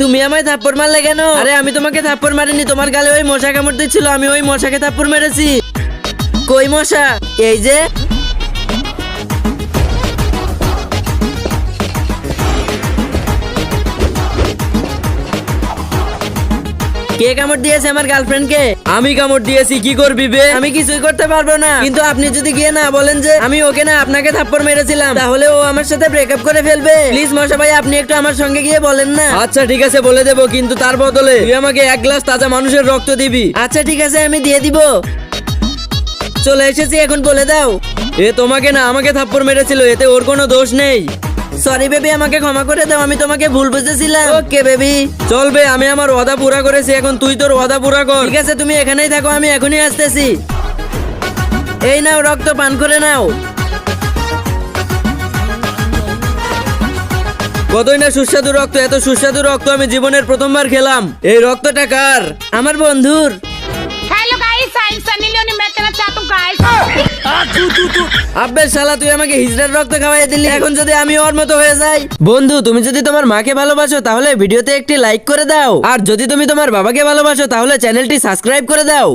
তুমি আমায় থাপ্পড় মারলে কেন? আরে আমি তোমাকে থাপ্পড় মারিনি, তোমার গালে ওই মশা কামড় দিচ্ছিল, আমি ওই মশাকে থাপ্পড় মেরেছি। কই মশা? এই যে। কে কামড় দিয়েছে আমার গার্লফ্রেন্ডকে? আমি কামড় দিয়েছি, কি করবি বে? আমি কিছুই করতে পারবো না, কিন্তু আপনি যদি গিয়ে না বলেন যে আমি ওকে না আপনাকে থাপ্পড় মেরেছিলাম, তাহলে ও আমার সাথে ব্রেকআপ করে ফেলবে। প্লিজ মশা ভাই, আপনি একটু আমার সঙ্গে গিয়ে বলেন না। আচ্ছা ঠিক আছে, বলে দেবো, কিন্তু তার বদলে তুই আমাকে 1 গ্লাস তাজা মানুষের রক্ত দিবি। আচ্ছা ঠিক আছে, আমি দিয়ে দিব। চলে এসেছি, এখন বলে দাও। এ তোমাকে না আমাকে থাপ্পড় মেরেছিল, এতে ওর কোনো দোষ নেই। সরি বেবি, আমাকে ক্ষমা করে দাও, আমি তোমাকে ভুল বুঝেছিলাম। Okay baby. চলবে, আমি আমার ওয়াদা পুরা করেছি, এখন তুই তোর ওয়াদা পুরা কর। ঠিক আছে, তুমি এখানেই থাকো, আমি এখনই আসতেছি। এই নাও, রক্ত পান করে নাও। কতই না সুস্বাদু রক্ত, এত সুস্বাদু রক্ত আমি জীবনের প্রথমবার খেলাম। এই রক্তটা কার? আমার বন্ধুর। Hello guys, I am Sunny Leone. मैं कहना चाहता हूँ गाइस, আব্বে শালা, তুই আমাকে হিজড়ার রক্ত খাওয়াই দিলি, এখন যদি আমি ওর মতো হয়ে যাই। বন্ধু, তুমি যদি তোমার মাকে ভালোবাসো তাহলে ভিডিওতে একটি লাইক করে দাও, আর যদি তুমি তোমার বাবাকে ভালোবাসো তাহলে চ্যানেলটি সাবস্ক্রাইব করে দাও।